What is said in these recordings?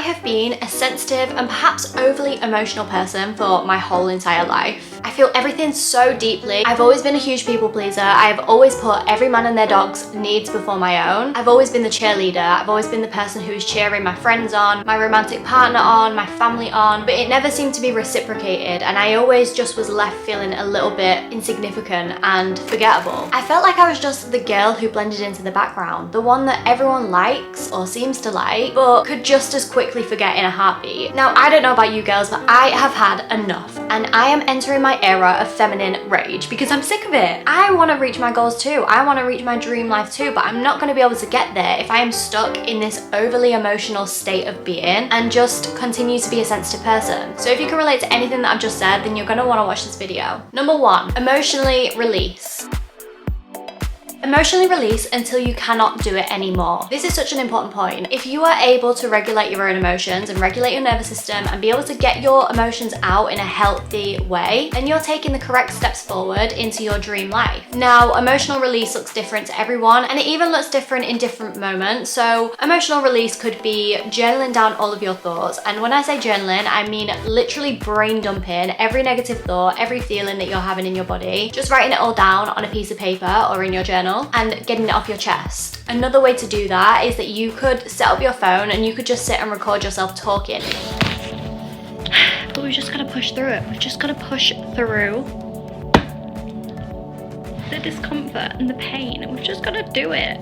have been a sensitive and perhaps overly emotional person for my whole entire life. I feel everything so deeply. I've always been a huge people pleaser. I've always put every man and their dog's needs before my own. I've always been the cheerleader. I've always been the person who's cheering my friends on, my romantic partner on, my family on, but it never seemed to be reciprocated, and I always just was left feeling a little bit insignificant and forgettable. I felt like I was just the girl who blended into the background, the one that everyone likes or seems to like, but could just as quickly forget in a heartbeat. Now, I don't know about you girls, but I have had enough, and I am entering my era of feminine rage because I'm sick of it. I want to reach my goals too. I want to reach my dream life too, but I'm not going to be able to get there if I am stuck in this overly emotional state of being and just continue to be a sensitive person. So if you can relate to anything that I've just said, then you're going to want to watch this video. Number 1, emotionally release. Emotionally release until you cannot do it anymore. This is such an important point. If you are able to regulate your own emotions and regulate your nervous system and be able to get your emotions out in a healthy way, then you're taking the correct steps forward into your dream life. Now, emotional release looks different to everyone, and it even looks different in different moments. So emotional release could be journaling down all of your thoughts. And when I say journaling, I mean literally brain dumping every negative thought, every feeling that you're having in your body, just writing it all down on a piece of paper or in your journal and getting it off your chest. Another way to do that is that you could set up your phone and you could just sit and record yourself talking. But we've just got to push through it. We've just got to push through the discomfort and the pain, and we've just got to do it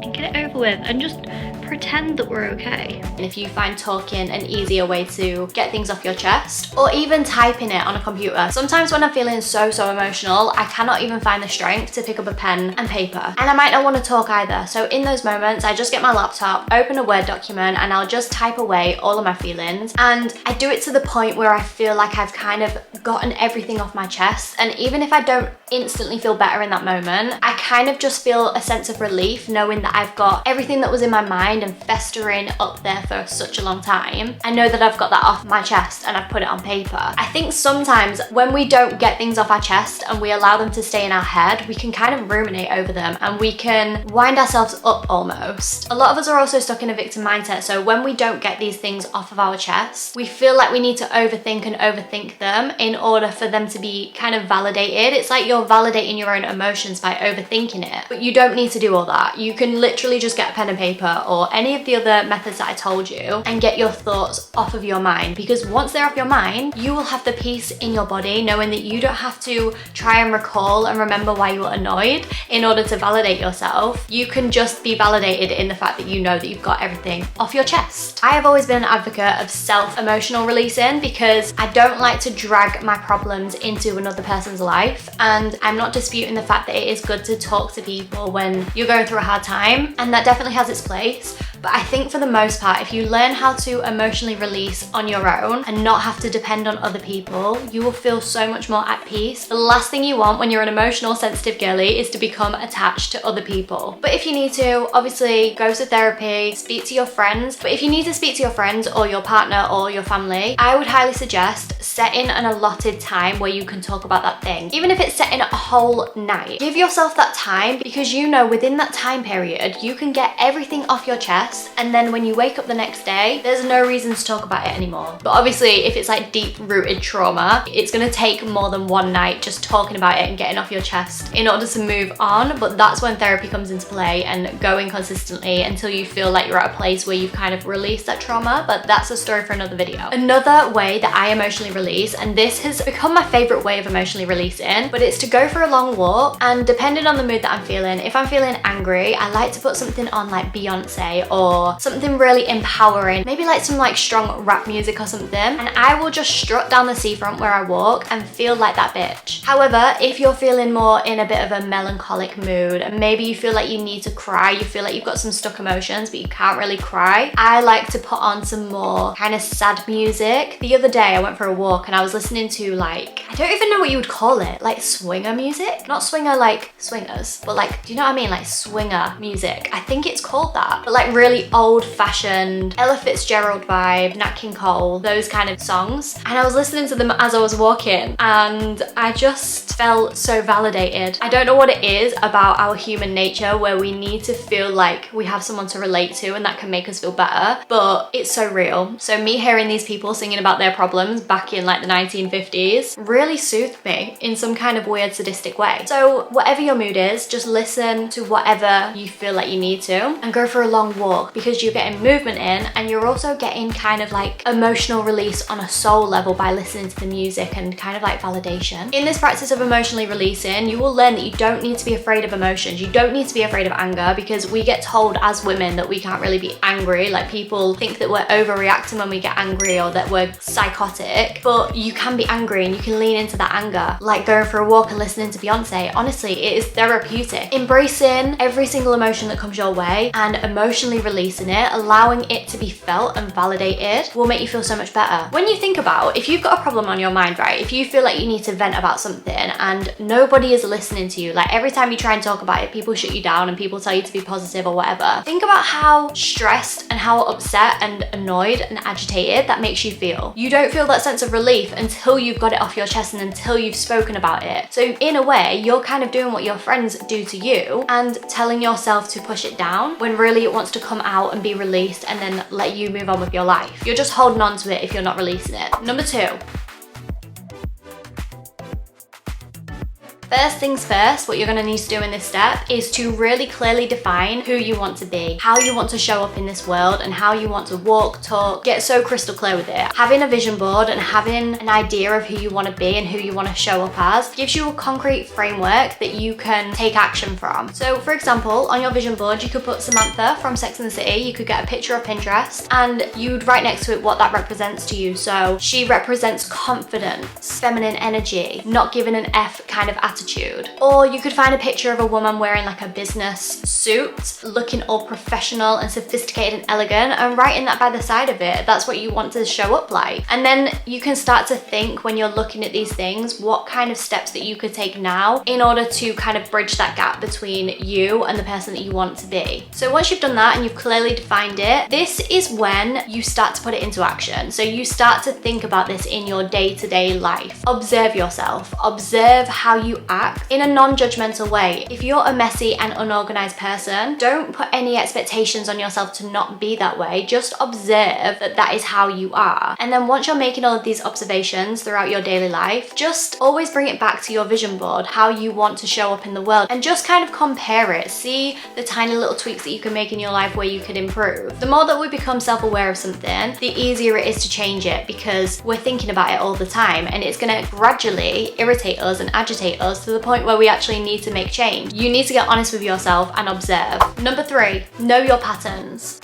and get it over with and just pretend that we're okay. And if you find talking an easier way to get things off your chest, or even typing it on a computer. Sometimes when I'm feeling so emotional, I cannot even find the strength to pick up a pen and paper. And I might not want to talk either. So in those moments, I just get my laptop, open a Word document, and I'll just type away all of my feelings. And I do it to the point where I feel like I've kind of gotten everything off my chest. And even if I don't instantly feel better in that moment, I kind of just feel a sense of relief knowing that I've got everything that was in my mind and festering up there for such a long time. I know that I've got that off my chest and I've put it on paper. I think sometimes when we don't get things off our chest and we allow them to stay in our head, we can kind of ruminate over them and we can wind ourselves up almost. A lot of us are also stuck in a victim mindset, so when we don't get these things off of our chest, we feel like we need to overthink them in order for them to be kind of validated. It's like you're validating your own emotions by overthinking it, but you don't need to do all that. You can literally just get a pen and paper or any of the other methods that I told you and get your thoughts off of your mind, because once they're off your mind, you will have the peace in your body knowing that you don't have to try and recall and remember why you were annoyed in order to validate yourself. You can just be validated in the fact that you know that you've got everything off your chest. I have always been an advocate of self-emotional releasing because I don't like to drag my problems into another person's life, and I'm not disputing the fact that it is good to talk to people when you're going through a hard time, and that definitely has its place. But I think for the most part, if you learn how to emotionally release on your own and not have to depend on other people, you will feel so much more at peace. The last thing you want when you're an emotional, sensitive girly is to become attached to other people. But if you need to, obviously go to therapy, speak to your friends. But if you need to speak to your friends or your partner or your family, I would highly suggest setting an allotted time where you can talk about that thing. Even if it's setting a whole night, give yourself that time, because you know within that time period, you can get everything off your chest, and then when you wake up the next day, there's no reason to talk about it anymore. But obviously, if it's like deep-rooted trauma, it's gonna take more than one night just talking about it and getting off your chest in order to move on. But that's when therapy comes into play and going consistently until you feel like you're at a place where you've kind of released that trauma. But that's a story for another video. Another way that I emotionally release, and this has become my favorite way of emotionally releasing, but it's to go for a long walk. And depending on the mood that I'm feeling, if I'm feeling angry, I like to put something on like Beyonce or something really empowering, maybe like some like strong rap music or something, and I will just strut down the seafront where I walk and feel like that bitch. However, if you're feeling more in a bit of a melancholic mood and maybe you feel like you need to cry, you feel like you've got some stuck emotions but you can't really cry, I like to put on some more kind of sad music. The other day I went for a walk and I was listening to like, I don't even know what you would call it, like swinger music? Not swinger like swingers, but like, do you know what I mean? Like swinger music. I think it's called that. But like really really old-fashioned Ella Fitzgerald vibe, Nat King Cole, those kind of songs. And I was listening to them as I was walking, and I just felt so validated. I don't know what it is about our human nature where we need to feel like we have someone to relate to and that can make us feel better, but it's so real. So me hearing these people singing about their problems back in like the 1950s really soothed me in some kind of weird sadistic way. So whatever your mood is, just listen to whatever you feel like you need to and go for a long walk, because you're getting movement in and you're also getting kind of like emotional release on a soul level by listening to the music and kind of like validation. In this practice of emotionally releasing, you will learn that you don't need to be afraid of emotions. You don't need to be afraid of anger, because we get told as women that we can't really be angry. Like, people think that we're overreacting when we get angry or that we're psychotic, but you can be angry and you can lean into that anger. Like going for a walk and listening to Beyonce, honestly, it is therapeutic. Embracing every single emotion that comes your way and emotionally releasing it, allowing it to be felt and validated, will make you feel so much better. When you think about, if you've got a problem on your mind, right, if you feel like you need to vent about something and nobody is listening to you, like every time you try and talk about it, people shut you down and people tell you to be positive or whatever, think about how stressed and how upset and annoyed and agitated that makes you feel. You don't feel that sense of relief until you've got it off your chest and until you've spoken about it. So in a way, you're kind of doing what your friends do to you and telling yourself to push it down when really it wants to come out and be released and then let you move on with your life. You're just holding on to it if you're not releasing it. Number 2. First things first, what you're going to need to do in this step is to really clearly define who you want to be, how you want to show up in this world, and how you want to walk, talk. Get so crystal clear with it. Having a vision board and having an idea of who you want to be and who you want to show up as gives you a concrete framework that you can take action from. So for example, on your vision board, you could put Samantha from Sex and the City. You could get a picture of Pinterest and you'd write next to it what that represents to you. So she represents confidence, feminine energy, not giving an F kind of attitude. Or you could find a picture of a woman wearing like a business suit, looking all professional and sophisticated and elegant, and writing that by the side of it. That's what you want to show up like. And then you can start to think, when you're looking at these things, what kind of steps that you could take now in order to kind of bridge that gap between you and the person that you want to be. So once you've done that and you've clearly defined it, this is when you start to put it into action. So you start to think about this in your day-to-day life. Observe yourself. Observe how you act in a non-judgmental way. If you're a messy and unorganized person, don't put any expectations on yourself to not be that way. Just observe that that is how you are. And then once you're making all of these observations throughout your daily life, just always bring it back to your vision board, how you want to show up in the world, and just kind of compare it. See the tiny little tweaks that you can make in your life where you could improve. The more that we become self-aware of something, the easier it is to change it, because we're thinking about it all the time, and it's going to gradually irritate us and agitate us to the point where we actually need to make change. You need to get honest with yourself and observe. Number 3, know your patterns.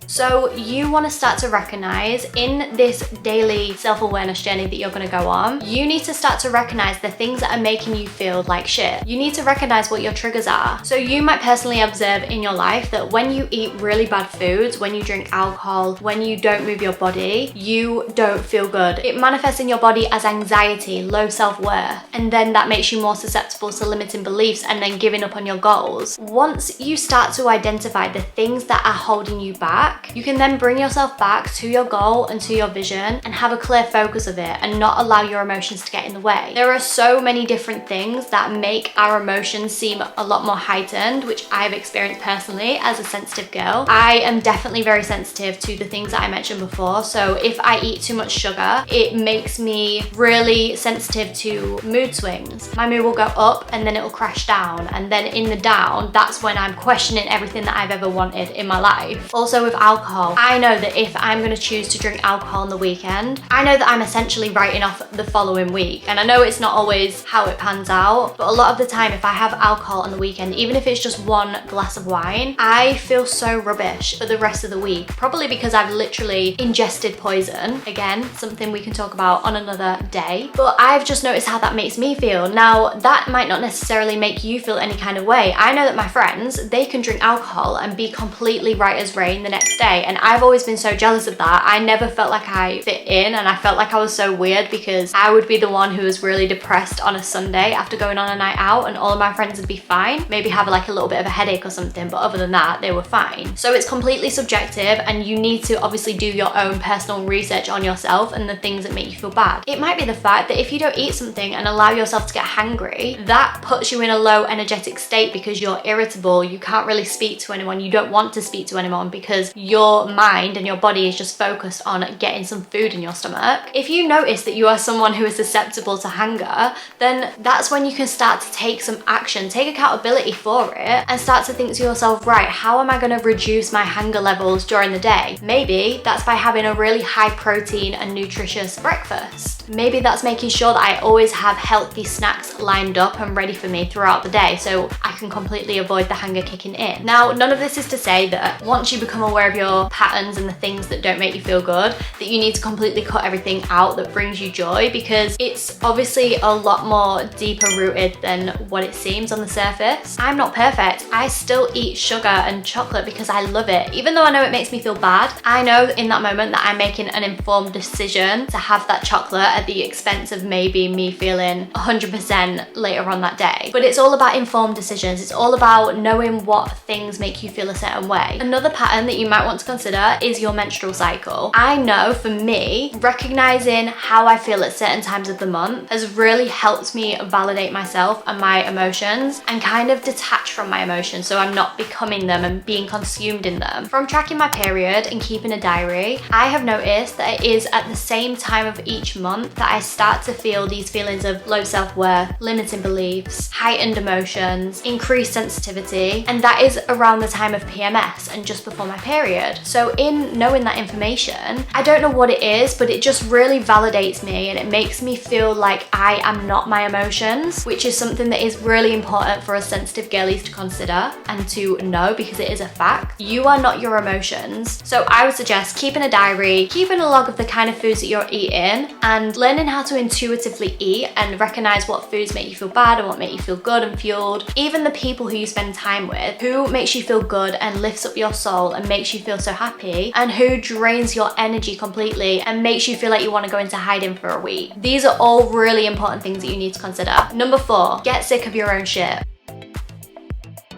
So you want to start to recognize in this daily self-awareness journey that you're going to go on, you need to start to recognize the things that are making you feel like shit. You need to recognize what your triggers are. So you might personally observe in your life that when you eat really bad foods, when you drink alcohol, when you don't move your body, you don't feel good. It manifests in your body as anxiety, low self-worth, and then that makes you more susceptible to limiting beliefs and then giving up on your goals. Once you start to identify the things that are holding you back, you can then bring yourself back to your goal and to your vision and have a clear focus of it and not allow your emotions to get in the way. There are so many different things that make our emotions seem a lot more heightened, which I've experienced personally as a sensitive girl. I am definitely very sensitive to the things that I mentioned before. So if I eat too much sugar, it makes me really sensitive to mood swings. My mood will go up and then it will crash down. And then in the down, that's when I'm questioning everything that I've ever wanted in my life. Also with alcohol, I know that if I'm going to choose to drink alcohol on the weekend, I know that I'm essentially writing off the following week. And I know it's not always how it pans out, but a lot of the time if I have alcohol on the weekend, even if it's just one glass of wine, I feel so rubbish for the rest of the week, probably because I've literally ingested poison. Again, something we can talk about on another day, but I've just noticed how that makes me feel. Now, that might not necessarily make you feel any kind of way. I know that my friends, they can drink alcohol and be completely right as rain the next day. stay. And I've always been so jealous of that. I never felt like I fit in, and I felt like I was so weird because I would be the one who was really depressed on a Sunday after going on a night out, and all of my friends would be fine, maybe have like a little bit of a headache or something, but other than that they were fine. So it's completely subjective, and you need to obviously do your own personal research on yourself and the things that make you feel bad. It might be the fact that if you don't eat something and allow yourself to get hangry, that puts you in a low energetic state because you're irritable, you can't really speak to anyone, you don't want to speak to anyone because your mind and your body is just focused on getting some food in your stomach. If you notice that you are someone who is susceptible to hunger, then that's when you can start to take some action, take accountability for it, and start to think to yourself, right, how am I going to reduce my hunger levels during the day? Maybe that's by having a really high protein and nutritious breakfast. Maybe that's making sure that I always have healthy snacks lined up and ready for me throughout the day so I can completely avoid the hunger kicking in. Now, none of this is to say that once you become aware of your patterns and the things that don't make you feel good, that you need to completely cut everything out that brings you joy, because it's obviously a lot more deeper rooted than what it seems on the surface. I'm not perfect. I still eat sugar and chocolate because I love it. Even though I know it makes me feel bad, I know in that moment that I'm making an informed decision to have that chocolate at the expense of maybe me feeling 100% later on that day. But it's all about informed decisions. It's all about knowing what things make you feel a certain way. Another pattern that you might want to consider is your menstrual cycle. I know for me, recognizing how I feel at certain times of the month has really helped me validate myself and my emotions and kind of detach from my emotions so I'm not becoming them and being consumed in them. From tracking my period and keeping a diary, I have noticed that it is at the same time of each month that I start to feel these feelings of low self-worth, limiting beliefs, heightened emotions, increased sensitivity, and that is around the time of PMS and just before my period. So in knowing that information, I don't know what it is, but it just really validates me and it makes me feel like I am not my emotions, which is something that is really important for us sensitive girlies to consider and to know, because it is a fact. You are not your emotions. So I would suggest keeping a diary, keeping a log of the kind of foods that you're eating, and learning how to intuitively eat and recognize what foods make you feel bad and what make you feel good and fueled. Even the people who you spend time with, who makes you feel good and lifts up your soul and makes you feel so happy, and who drains your energy completely and makes you feel like you want to go into hiding for a week. These are all really important things that you need to consider. Number 4, get sick of your own shit.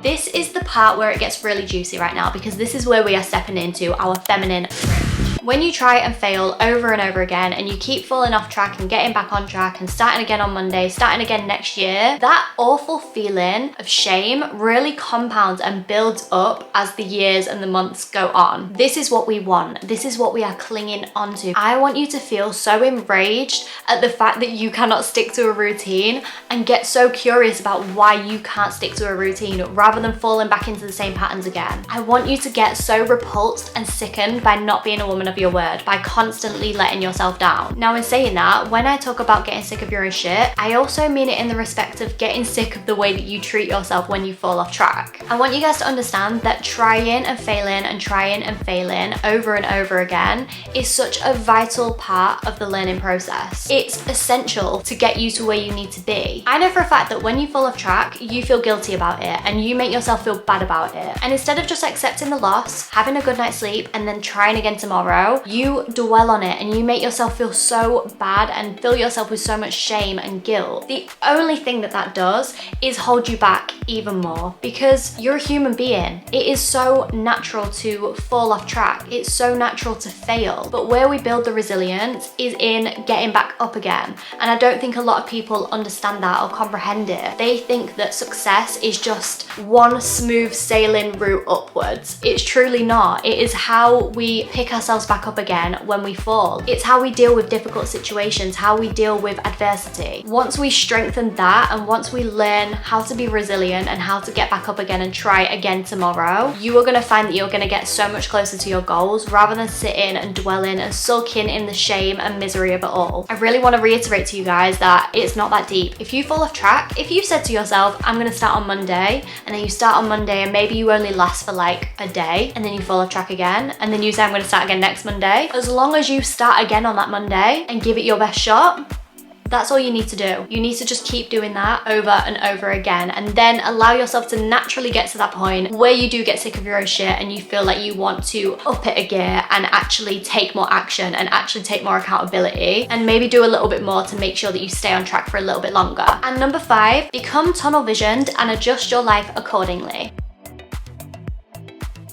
This is the part where it gets really juicy right now, because this is where we are stepping into our feminine range. When you try and fail over and over again and you keep falling off track and getting back on track and starting again on Monday, starting again next year, that awful feeling of shame really compounds and builds up as the years and the months go on. This is what we want. This is what we are clinging onto. I want you to feel so enraged at the fact that you cannot stick to a routine and get so curious about why you can't stick to a routine rather than falling back into the same patterns again. I want you to get so repulsed and sickened by not being a woman of your word, by constantly letting yourself down. Now, in saying that, when I talk about getting sick of your own shit, I also mean it in the respect of getting sick of the way that you treat yourself when you fall off track. I want you guys to understand that trying and failing over and over again is such a vital part of the learning process. It's essential to get you to where you need to be. I know for a fact that when you fall off track, you feel guilty about it and you make yourself feel bad about it. And instead of just accepting the loss, having a good night's sleep, and then trying again tomorrow, you dwell on it and you make yourself feel so bad and fill yourself with so much shame and guilt. The only thing that that does is hold you back even more, because you're a human being. It is so natural to fall off track. It's so natural to fail. But where we build the resilience is in getting back up again. And I don't think a lot of people understand that or comprehend it. They think that success is just one smooth sailing route upwards. It's truly not. It is how we pick ourselves back up again when we fall. It's how we deal with difficult situations, how we deal with adversity. Once we strengthen that, and once we learn how to be resilient and how to get back up again and try again tomorrow, you are going to find that you're going to get so much closer to your goals rather than sitting and dwelling and sulking in the shame and misery of it all. I really want to reiterate to you guys that it's not that deep. If you fall off track, if you've said to yourself, I'm going to start on Monday, and then you start on Monday and maybe you only last for like a day, and then you fall off track again, and then you say, I'm going to start again next Monday. As long as you start again on that Monday and give it your best shot, That's all you need to do. You need to just keep doing that over and over again, and then allow yourself to naturally get to that point where you do get sick of your own shit and you feel like you want to up it a gear and actually take more action and actually take more accountability and maybe do a little bit more to make sure that you stay on track for a little bit longer. And number 5, become tunnel visioned and adjust your life accordingly.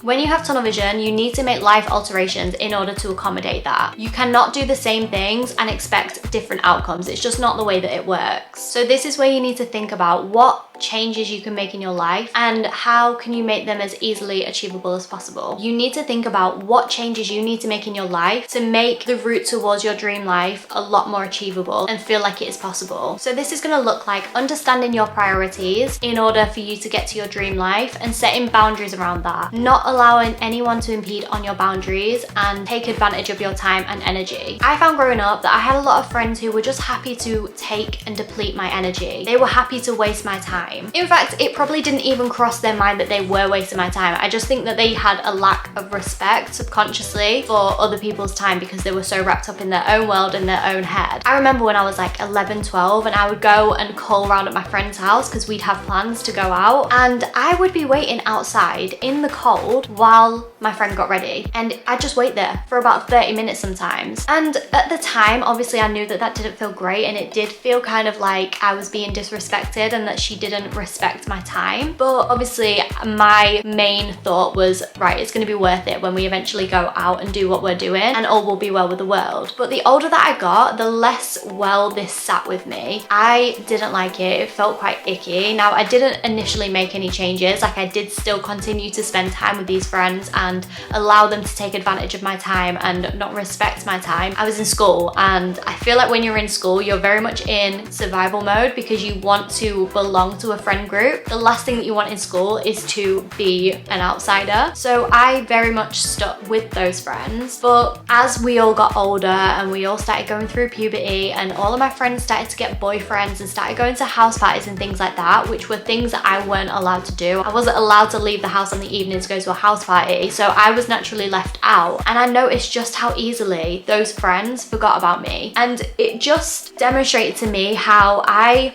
When you have tunnel vision, you need to make life alterations in order to accommodate that. You cannot do the same things and expect different outcomes. It's just not the way that it works. So this is where you need to think about what changes you can make in your life and how can you make them as easily achievable as possible. You need to think about what changes you need to make in your life to make the route towards your dream life a lot more achievable and feel like it is possible. So this is going to look like understanding your priorities in order for you to get to your dream life and setting boundaries around that. Not allowing anyone to impede on your boundaries and take advantage of your time and energy. I found growing up that I had a lot of friends who were just happy to take and deplete my energy. They were happy to waste my time. In fact, it probably didn't even cross their mind that they were wasting my time. I just think that they had a lack of respect subconsciously for other people's time because they were so wrapped up in their own world and their own head. I remember when I was like 11, 12 and I would go and call around at my friend's house because we'd have plans to go out, and I would be waiting outside in the cold while my friend got ready, and I'd just wait there for about 30 minutes sometimes. And at the time, obviously I knew that that didn't feel great, and it did feel kind of like I was being disrespected and that she didn't respect my time. But obviously my main thought was, right, it's going to be worth it when we eventually go out and do what we're doing and all will be well with the world. But the older that I got, the less well this sat with me. I didn't like it. It felt quite icky. Now, I didn't initially make any changes. Like, I did still continue to spend time with these friends and allow them to take advantage of my time and not respect my time. I was in school, and I feel like when you're in school, you're very much in survival mode because you want to belong to a friend group. The last thing that you want in school is to be an outsider. So I very much stuck with those friends. But as we all got older and we all started going through puberty and all of my friends started to get boyfriends and started going to house parties and things like that, which were things that I weren't allowed to do. I wasn't allowed to leave the house on the evening to go to a house party, so I was naturally left out. And I noticed just how easily those friends forgot about me. And it just demonstrated to me how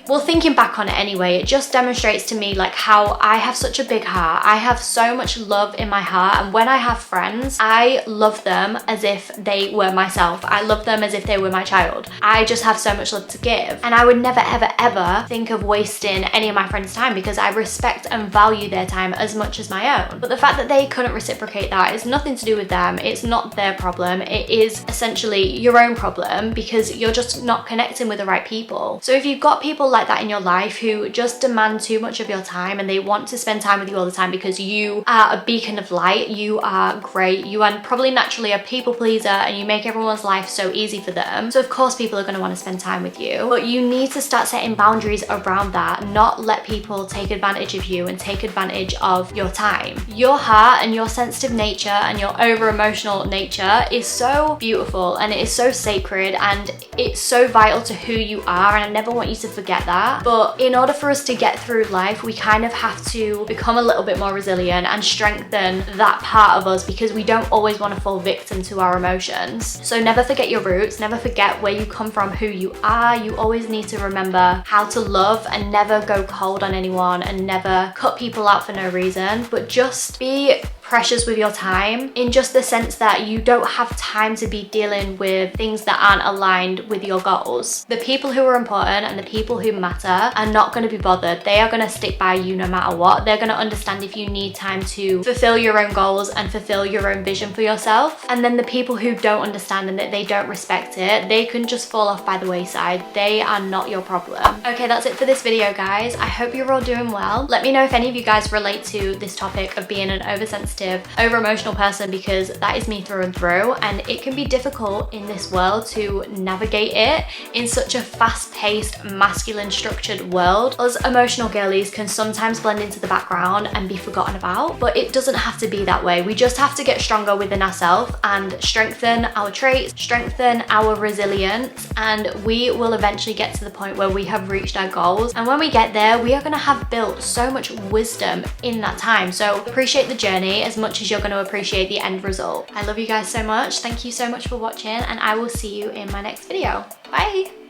well, thinking back on it anyway, it just demonstrates to me like how I have such a big heart. I have so much love in my heart, and when I have friends, I love them as if they were myself. I love them as if they were my child. I just have so much love to give, and I would never ever ever think of wasting any of my friends' time because I respect and value their time as much as my own. But the fact that they couldn't reciprocate that is nothing to do with them. It's not their problem. It is essentially your own problem because you're just not connecting with the right people. So if you've got people like that in your life who just demand too much of your time and they want to spend time with you all the time because you are a beacon of light, you are great, you are probably naturally a people pleaser and you make everyone's life so easy for them, so of course people are going to want to spend time with you. But you need to start setting boundaries around that, not let people take advantage of you and take advantage of your time. Your heart and your sensitive nature and your over emotional nature is so beautiful and it is so sacred and it's so vital to who you are, and I never want you to forget that. But in order for us to get through life, we kind of have to become a little bit more resilient and strengthen that part of us because we don't always want to fall victim to our emotions. So never forget your roots, never forget where you come from, who you are. You always need to remember how to love and never go cold on anyone and never cut people out for no reason, but just be precious with your time in just the sense that you don't have time to be dealing with things that aren't aligned with your goals. The people who are important and the people who matter are not going to be bothered. They are going to stick by you no matter what. They're going to understand if you need time to fulfill your own goals and fulfill your own vision for yourself. And then the people who don't understand and that they don't respect it, they can just fall off by the wayside. They are not your problem. Okay, that's it for this video, guys. I hope you're all doing well. Let me know if any of you guys relate to this topic of being an oversensitive, over-emotional person, because that is me through and through, and it can be difficult in this world to navigate it in such a fast-paced, masculine structured world. Us emotional girlies can sometimes blend into the background and be forgotten about, but it doesn't have to be that way. We just have to get stronger within ourselves and strengthen our traits, strengthen our resilience, and we will eventually get to the point where we have reached our goals. And when we get there, we are going to have built so much wisdom in that time. So appreciate the journey as much as you're going to appreciate the end result. I love you guys so much. Thank you so much for watching, and I will see you in my next video. Bye.